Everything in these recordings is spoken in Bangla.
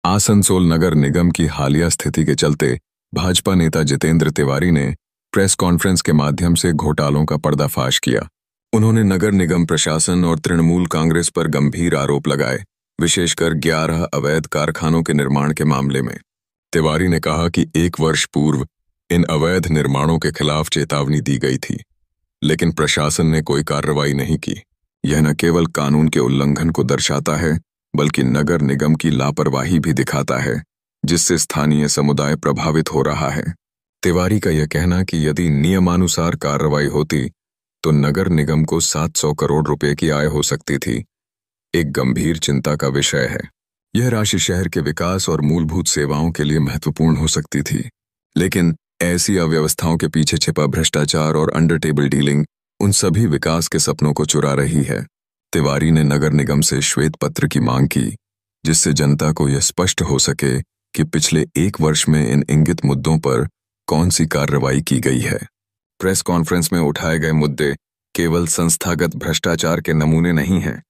आसनसोल नगर निगम की हालिया स्थिति के चलते भाजपा नेता जितेंद्र तिवारी ने प्रेस कॉन्फ्रेंस के माध्यम से घोटालों का पर्दाफाश किया। उन्होंने नगर निगम प्रशासन और तृणमूल कांग्रेस पर गंभीर आरोप लगाए, विशेषकर 11 अवैध कारखानों के निर्माण के मामले में। तिवारी ने कहा कि 1 वर्ष पूर्व इन अवैध निर्माणों के खिलाफ चेतावनी दी गई थी, लेकिन प्रशासन ने कोई कार्रवाई नहीं की। यह न केवल कानून के उल्लंघन को दर्शाता है, बल्कि नगर निगम की लापरवाही भी दिखाता है, जिससे स्थानीय समुदाय प्रभावित हो रहा है। तिवारी का यह कहना कि यदि नियमानुसार कार्रवाई होती तो नगर निगम को 700 करोड़ रुपए की आय हो सकती थी, एक गंभीर चिंता का विषय है। यह राशि शहर के विकास और मूलभूत सेवाओं के लिए महत्वपूर्ण हो सकती थी, लेकिन ऐसी अव्यवस्थाओं के पीछे छिपा भ्रष्टाचार और अंडर टेबल डीलिंग उन सभी विकास के सपनों को चुरा रही है। तिवारी ने नगर निगम से श्वेत पत्र की मांग की, जिससे जनता को यह स्पष्ट हो सके कि पिछले 1 वर्ष में इन इंगित मुद्दों पर कौन सी कार्रवाई की गई है। प्रेस कॉन्फ्रेंस में उठाए गए मुद्दे केवल संस्थागत भ्रष्टाचार के नमूने नहीं हैं,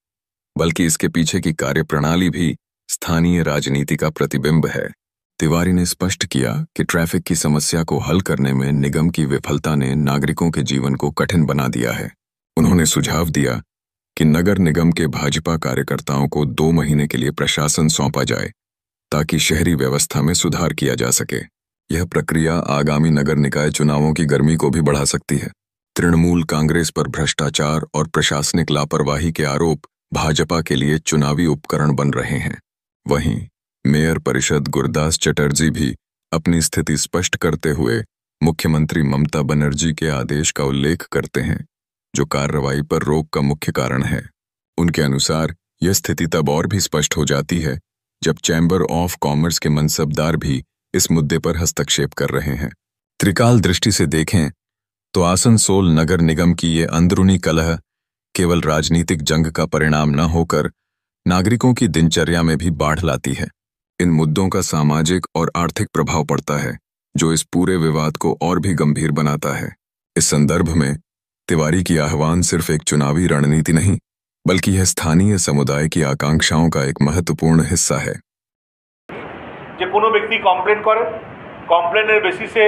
बल्कि इसके पीछे की कार्यप्रणाली भी स्थानीय राजनीति का प्रतिबिंब है। तिवारी ने स्पष्ट किया कि ट्रैफिक की समस्या को हल करने में निगम की विफलता ने नागरिकों के जीवन को कठिन बना दिया है। उन्होंने सुझाव दिया कि नगर निगम के भाजपा कार्यकर्ताओं को 2 महीने के लिए प्रशासन सौंपा जाए, ताकि शहरी व्यवस्था में सुधार किया जा सके। यह प्रक्रिया आगामी नगर निकाय चुनावों की गर्मी को भी बढ़ा सकती है। तृणमूल कांग्रेस पर भ्रष्टाचार और प्रशासनिक लापरवाही के आरोप भाजपा के लिए चुनावी उपकरण बन रहे हैं। वहीं मेयर परिषद गुरदास चटर्जी भी अपनी स्थिति स्पष्ट करते हुए मुख्यमंत्री ममता बनर्जी के आदेश का उल्लेख करते हैं, जो कार्रवाई पर रोक का मुख्य कारण है। उनके अनुसार यह स्थिति तब और भी स्पष्ट हो जाती है जब चैम्बर ऑफ कॉमर्स के मनसबदार भी इस मुद्दे पर हस्तक्षेप कर रहे हैं। त्रिकाल दृष्टि से देखें तो आसनसोल नगर निगम की ये अंदरूनी कलह केवल राजनीतिक जंग का परिणाम न होकर नागरिकों की दिनचर्या में भी बाढ़ लाती है। इन मुद्दों का सामाजिक और आर्थिक प्रभाव पड़ता है, जो इस पूरे विवाद को और भी गंभीर बनाता है। इस संदर्भ में तिवारी की आह्वान सिर्फ एक चुनावी रणनीति नहीं, बल्कि यह स्थानीय समुदाय की आकांक्षाओं का एक महत्वपूर्ण हिस्सा है। যে কোনো ব্যক্তি কমপ্লেন করেন, কমপ্লেনের বেসিসে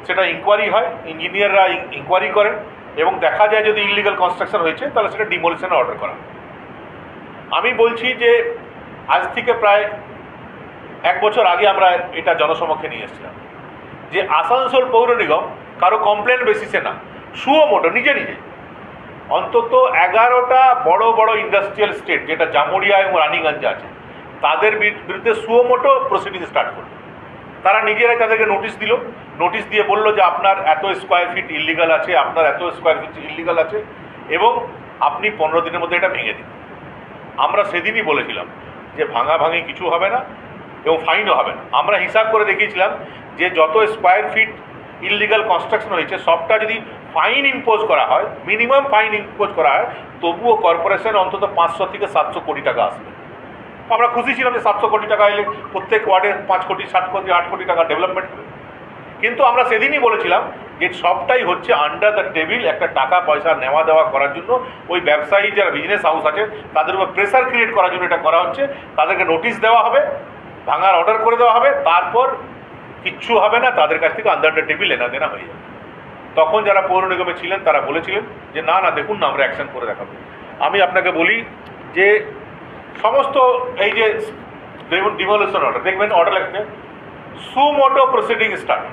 সেটা ইনকোয়ারি হয়, ইঞ্জিনিয়াররা ইনকোয়ারি করেন এবং দেখা যায় যদি ইললিগাল কনস্ট্রাকশন হয়েছে তাহলে সেটা ডিমোলিশনের অর্ডার করা। আমি বলছি যে আজ থেকে প্রায় 1 বছর আগে আমরা এটা জনসমক্ষে নিয়ে এসেছিলাম যে আসানসোল পৌর নিগম কারো কমপ্লেন বেসিসে না, সুমোটো নিজে নিজে অন্তত 11টা বড় বড় ইন্ডাস্ট্রিয়াল স্টেট যেটা জামুরিয়া এবং রানীগঞ্জে আছে তাদের বিরুদ্ধে সুমোটো প্রসিডিং স্টার্ট করল। তারা নিজেরাই তাদেরকে নোটিশ দিয়ে বলল যে আপনার এত স্কোয়ার ফিট ইললিগাল আছে, আপনার এত স্কোয়ার ফিট ইললিগাল আছে এবং আপনি 15 দিনের মধ্যে এটা ভেঙে দিন। আমরা সেদিনই বলেছিলাম যে ভাঙাভাঙি কিছু হবে না এবং ফাইনও হবে না। আমরা হিসাব করে দেখিয়েছিলাম যে যত স্কোয়ার ফিট ইললিগাল কনস্ট্রাকশন হয়েছে সবটা যদি ফাইন ইম্পোজ করা হয়, মিনিমাম ফাইন ইম্পোজ করা হয়, তবুও কর্পোরেশন অন্তত 500 থেকে 700 কোটি টাকা আসবে। আমরা খুশি ছিলাম যে 700 কোটি টাকা এলে প্রত্যেক ওয়ার্ডে 5 কোটি 60 কোটি 8 কোটি টাকা ডেভেলপমেন্ট হবে। কিন্তু আমরা সেদিনই বলেছিলাম যে সবটাই হচ্ছে আন্ডার দ্য টেবিল, একটা টাকা পয়সা নেওয়া দেওয়া করার জন্য, ওই ব্যবসায়ী যারা বিজনেস হাউস আছে তাদের উপর প্রেসার ক্রিয়েট করার জন্য এটা করা হচ্ছে। তাদেরকে নোটিশ দেওয়া হবে, ভাঙার অর্ডার করে দেওয়া হবে, তারপর কিচ্ছু হবে না, তাদের কাছ থেকে আন্ডার দ্য টেবিল লেনা দেনা হয়ে যাবে। তখন যারা পৌর নিগমে ছিলেন তারা বলেছিলেন যে না না দেখুন না আমরা অ্যাকশন করে দেখাবো। আমি আপনাকে বলি যে সমস্ত এই যে ডিমোলিশন অর্ডার দেখবেন, অর্ডার লাগবে সুমোটো প্রসিডিং স্টার্ট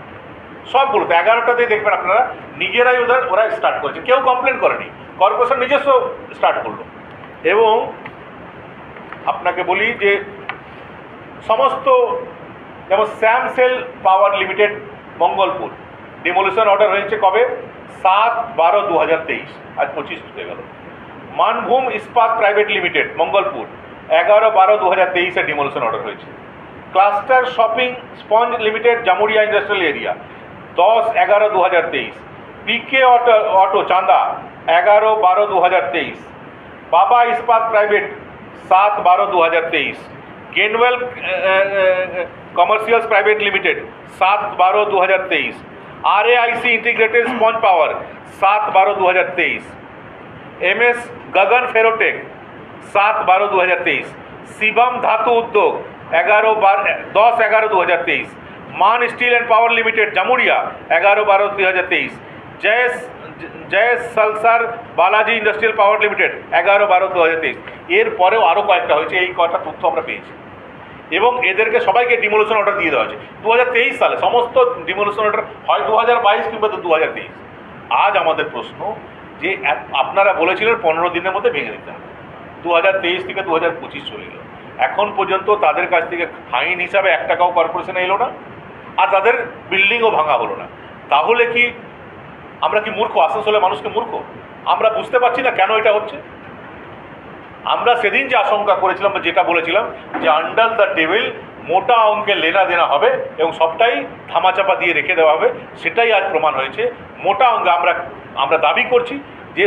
সবগুলোতে 11টাতেই দেখবেন আপনারা নিজেরাই ওরা স্টার্ট করেছে, কেউ কমপ্লেন করেনি, কর্পোরেশন নিজস্ব স্টার্ট করলো। এবং আপনাকে বলি যে সমস্ত যেমন Shyamsel power limited Mangalpur demolition order হয়েছে কবে? 7/12/2023, আজ 25 হয়ে গেল। Manbhum Ispat private limited Mangalpur 11/12/2023 demolition order হয়েছে। Cluster shopping sponge limited Jamuria industrial area 10/11/2023। PK auto Chanda 11/12/2023। Baba Ispat private 7/12/2023। Gainwell commercials private limited 7/12/2023। RAIC integrated sponge power 7/12/2023। MS Gagan ferrotech 7/12/2023। Shivam Dhatu Udyog 10/11/2023, Maan steel and power limited Jamuria 11/12/2023, Jai Salasar Balaji industrial power limited 11/12/2023। এর পরেও আরও কয়েকটা হয়েছে, এই কয়েকটা তথ্য আমরা পেয়েছি এবং এদেরকে সবাইকে ডিমোলিশন অর্ডার দিয়ে দেওয়া হয়েছে 2023 সালে। সমস্ত ডিমোলিশন অর্ডার হয় 2022 কিংবা 2023। আজ আমাদের প্রশ্ন যে আপনারা বলেছিলেন 15 দিনের মধ্যে ভেঙে দিতে হবে, 2023 থেকে 2025 চলে গেল, এখন পর্যন্ত তাদের কাছ থেকে ফাইন হিসাবে 1 টাকাও কর্পোরেশনে এলো না, আর তাদের বিল্ডিংও ভাঙা হলো না। তাহলে কি আমরা কি মূর্খ? আসানসোলের মানুষকে মূর্খ? আমরা বুঝতে পারছি না কেন এটা হচ্ছে। আমরা সেদিন যে আশঙ্কা করেছিলাম বা যেটা বলেছিলাম যে আন্ডার দ্য টেবিল মোটা অঙ্কের লেনা দেনা হবে এবং সবটাই ধামাচাপা দিয়ে রেখে দেওয়া হবে, সেটাই আজ প্রমাণ হয়েছে। মোটা অঙ্কে আমরা দাবি করছি যে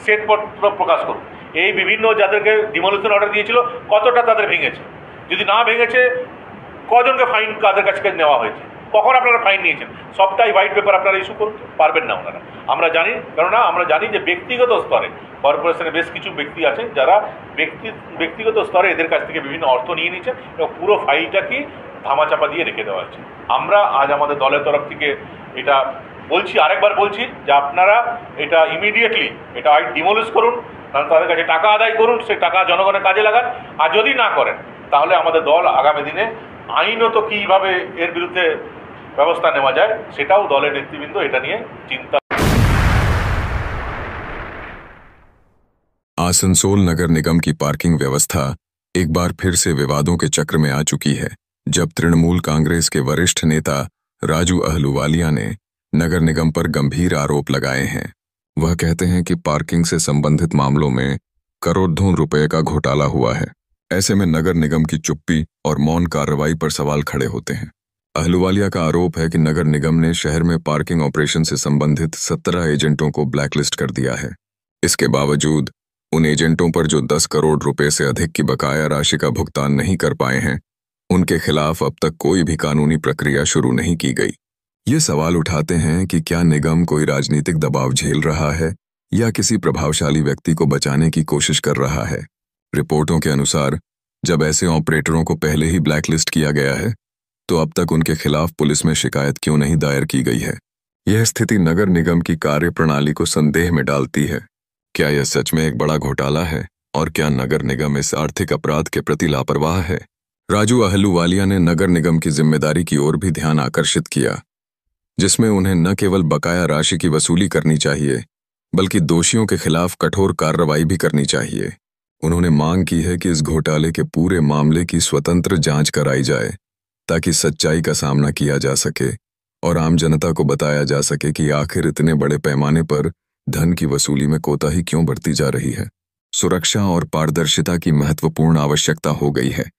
শ্বেতপত্র প্রকাশ করুন, এই বিভিন্ন যাদেরকে ডিমোলিশন অর্ডার দিয়েছিল কতটা তাদের ভেঙেছে, যদি না ভেঙেছে কজনকে ফাইন তাদের কাছে নেওয়া হয়েছে, কখন আপনারা ফাইন নিয়েছেন, সবটাই হোয়াইট পেপার আপনারা ইস্যু করতে পারবেন না ওনারা। আমরা জানি, কেননা আমরা জানি যে ব্যক্তিগত স্তরে কর্পোরেশনে বেশ কিছু ব্যক্তি আছেন যারা ব্যক্তিগত স্তরে এদের কাছ থেকে বিভিন্ন অর্থ নিয়ে নিচ্ছেন এবং পুরো ফাইলটাকে ধামাচাপা দিয়ে রেখে দেওয়া হয়েছে। আমরা আজ আমাদের দলের তরফ থেকে এটা বলছি, আরেকবার বলছি যে আপনারা এটা ইমিডিয়েটলি এটা ডিমোলিশ করুন, তাহলে তাদের কাছে টাকা আদায় করুন, সেই টাকা জনগণের কাজে লাগান। আর যদি না করেন তাহলে আমাদের দল আগামী দিনে আইনত কীভাবে এর বিরুদ্ধে ব্যবস্থা নেওয়া যায় সেটাও দলের নেতৃবৃন্দ এটা নিয়ে চিন্তা। आसनसोल नगर निगम की पार्किंग व्यवस्था एक बार फिर से विवादों के चक्र में आ चुकी है, जब तृणमूल कांग्रेस के वरिष्ठ नेता राजू अहलूवालिया ने नगर निगम पर गंभीर आरोप लगाए हैं। वह कहते हैं कि पार्किंग से संबंधित मामलों में करोड़ों रुपए का घोटाला हुआ है। ऐसे में नगर निगम की चुप्पी और मौन कार्रवाई पर सवाल खड़े होते हैं। अहलूवालिया का आरोप है कि नगर निगम ने शहर में पार्किंग ऑपरेशन से संबंधित 17 एजेंटों को ब्लैकलिस्ट कर दिया है। इसके बावजूद उन एजेंटों पर जो 10 करोड़ रुपए से अधिक की बकाया राशि का भुगतान नहीं कर पाए हैं, उनके खिलाफ अब तक कोई भी कानूनी प्रक्रिया शुरू नहीं की गई। ये सवाल उठाते हैं कि क्या निगम कोई राजनीतिक दबाव झेल रहा है या किसी प्रभावशाली व्यक्ति को बचाने की कोशिश कर रहा है। रिपोर्टों के अनुसार जब ऐसे ऑपरेटरों को पहले ही ब्लैकलिस्ट किया गया है तो अब तक उनके खिलाफ पुलिस में शिकायत क्यों नहीं दायर की गई है। यह स्थिति नगर निगम की कार्यप्रणाली को संदेह में डालती है। क्या यह सच में एक बड़ा घोटाला है और क्या नगर निगम इस आर्थिक अपराध के प्रति लापरवाह है? राजू अहलूवालिया ने नगर निगम की जिम्मेदारी की ओर भी ध्यान आकर्षित किया, जिसमें उन्हें न केवल बकाया राशि की वसूली करनी चाहिए बल्कि दोषियों के खिलाफ कठोर कार्रवाई भी करनी चाहिए। उन्होंने मांग की है कि इस घोटाले के पूरे मामले की स्वतंत्र जांच कराई जाए ताकि सच्चाई का सामना किया जा सके और आम जनता को बताया जा सके कि आखिर इतने बड़े पैमाने पर धन की वसूली में कोताही क्यों बरती जा रही है। सुरक्षा और पारदर्शिता की महत्वपूर्ण आवश्यकता हो गई है,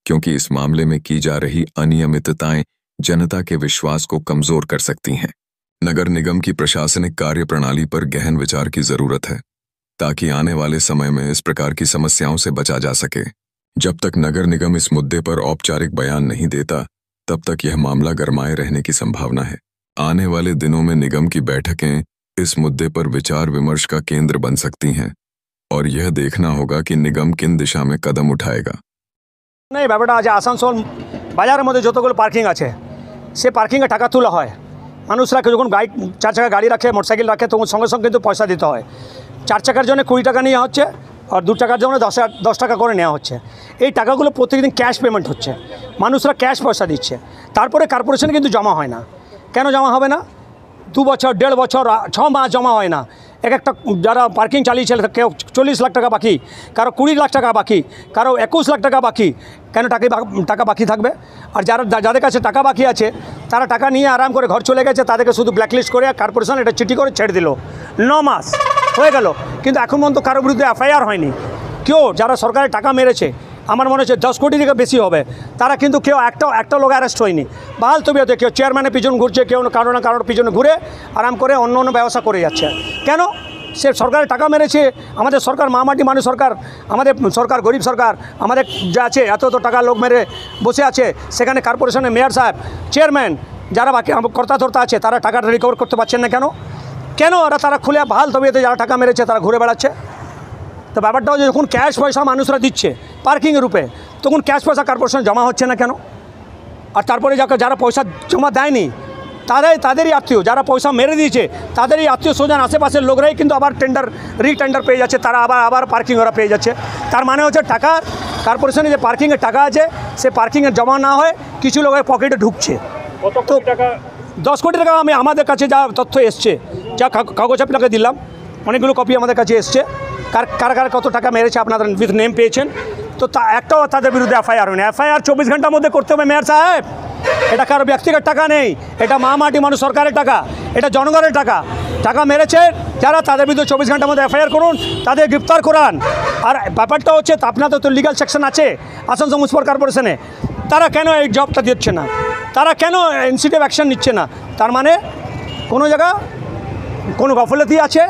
क्योंकि इस मामले में की जा रही अनियमितताएं जनता के विश्वास को कमजोर कर सकती हैं। नगर निगम की प्रशासनिक कार्यप्रणाली पर गहन विचार की जरूरत है ताकि आने वाले समय में इस प्रकार की समस्याओं से बचा जा सके। जब तक नगर निगम इस मुद्दे पर औपचारिक बयान नहीं देता, तब तक यह मामला गरमाए रहने की संभावना है। आने वाले दिनों में निगम की बैठकें इस मुद्दे पर विचार विमर्श का केंद्र बन सकती हैं और यह देखना होगा कि निगम किन दिशा में कदम उठाएगा। नहीं ব্যাপারটা আছে আসানসোল বাজারের মধ্যে যতগুলো পার্কিং আছে সে পার্কিংয়ে টাকা তোলা হয়। মানুষরা যখন গাড়ি 4 চাকা গাড়ি রাখে, মোটরসাইকেল রাখে, তখন সঙ্গে সঙ্গে কিন্তু পয়সা দিতে হয়। 4 চাকার জন্য 20 টাকা নেওয়া হচ্ছে আর 2 চাকার জন্য 10 টাকা করে নেওয়া হচ্ছে। এই টাকাগুলো প্রত্যেকদিন ক্যাশ পেমেন্ট হচ্ছে, মানুষরা ক্যাশ পয়সা দিচ্ছে। তারপরে কর্পোরেশনে কিন্তু জমা হয় না। কেন জমা হবে না? 2 বছর 1.5 বছর 6 মাস জমা হয় না। একটা যারা পার্কিং চালিয়েছিল কেউ 40 লাখ টাকা বাকি, কারো 20 লাখ টাকা বাকি, কারো 21 লাখ টাকা বাকি। কেন টাকা বাকি থাকবে? আর যাদের কাছে টাকা বাকি আছে তারা টাকা নিয়ে আরাম করে ঘর চলে গেছে, তাদেরকে শুধু ব্ল্যাকলিস্ট করে কর্পোরেশন এটা চিঠি করে ছেড়ে দিল। 9 মাস হয়ে গেল, কিন্তু এখন পর্যন্ত কারোর বিরুদ্ধে এফআইআর হয়নি। কেউ যারা সরকারের টাকা মেরেছে, আমার মনে হচ্ছে 10 কোটি থেকে বেশি হবে, তারা কিন্তু কেউ একটা লোক অ্যারেস্ট হয়নি। বাহাল তবিয়তে কেউ চেয়ারম্যানের পিছনে ঘুরছে, কেউ কারো না কারোর পিছনে ঘুরে আরাম করে অন্য ব্যবসা করে যাচ্ছে। কেন? সে সরকারের টাকা মেরেছে। আমাদের সরকার মহামাটি মানুষ সরকার, আমাদের সরকার গরিব সরকার, আমাদের যা আছে এত টাকা লোক মেরে বসে আছে, সেখানে কর্পোরেশনের মেয়র সাহেব, চেয়ারম্যান যারা বাকি কর্তা ধর্তা আছে তারা টাকাটা রিকভার করতে পারছেন না। কেন তারা খুলে বাহাল তবিয়তে যারা টাকা মেরেছে তারা ঘুরে বেড়াচ্ছে। তো ব্যাপারটাও যখন ক্যাশ পয়সা মানুষরা দিচ্ছে পার্কিংয়ের রূপে, তখন ক্যাশ পয়সা কর্পোরেশনে জমা হচ্ছে না কেন? আর তারপরে যারা পয়সা জমা দেয়নি তাদেরই আত্মীয়, যারা পয়সা মেরে দিয়েছে তাদেরই আত্মীয় স্বজন আশেপাশের লোকরাই কিন্তু আবার রিটেন্ডার পেয়ে যাচ্ছে, তারা আবার পার্কিং ওরা পেয়ে যাচ্ছে। তার মানে হচ্ছে টাকা কর্পোরেশনে যে পার্কিংয়ের টাকা আছে সে পার্কিংয়ের জমা না হয় কিছু লোকের পকেটে ঢুকছে। কত টাকা? 10 কোটি টাকা আমাদের কাছে যা তথ্য এসছে, যা কাগজ আপনাকে দিলাম, অনেকগুলো কপি আমাদের কাছে এসছে, কার কত টাকা মেরেছে আপনাদের উইথ নেম পেয়েছেন। তো একটাও তাদের বিরুদ্ধে এফআইআর হয়নি। এফআইআর 24 ঘন্টার মধ্যে করতে হবে মেয়র সাহেব। এটা কারো ব্যক্তিগত টাকা নেই, এটা মাটি মানুষ সরকারের টাকা, এটা জনগণের টাকা মেরেছে যারা, তাদের বিরুদ্ধে 24 ঘন্টার মধ্যে এফআইআর করুন, তাদের গ্রেপ্তার করান। আর ব্যাপারটা হচ্ছে আপনাদের তো লিগ্যাল সেকশন আছে আসানসোল মিউনিসিপাল কর্পোরেশনে, তারা কেন এই জবটা দিচ্ছে না, তারা কেন ইনসিটিভ অ্যাকশন নিচ্ছে না? তার মানে কোনো জায়গা কোনো গফলতি আছে,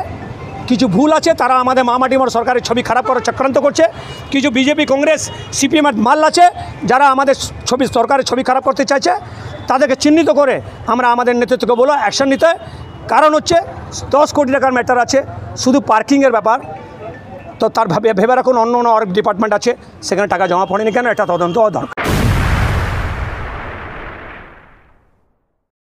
কিছু ভুল আছে, তারা আমাদের মাটি মানুষ সরকারের ছবি খারাপ করার চক্রান্ত করছে। কিছু বিজেপি কংগ্রেস সিপিএমের মাল আছে যারা আমাদের সরকারের ছবি খারাপ করতে চাইছে, তাদেরকে চিহ্নিত করে আমরা আমাদের নেতৃত্বকে বলো অ্যাকশন নিতে। কারণ হচ্ছে 10 কোটি টাকার ম্যাটার আছে, শুধু পার্কিংয়ের ব্যাপার। তো তার ভেবে রাখুন অন্য ডিপার্টমেন্ট আছে সেখানে টাকা জমা পড়েনি কেন, এটা তদন্ত দরকার।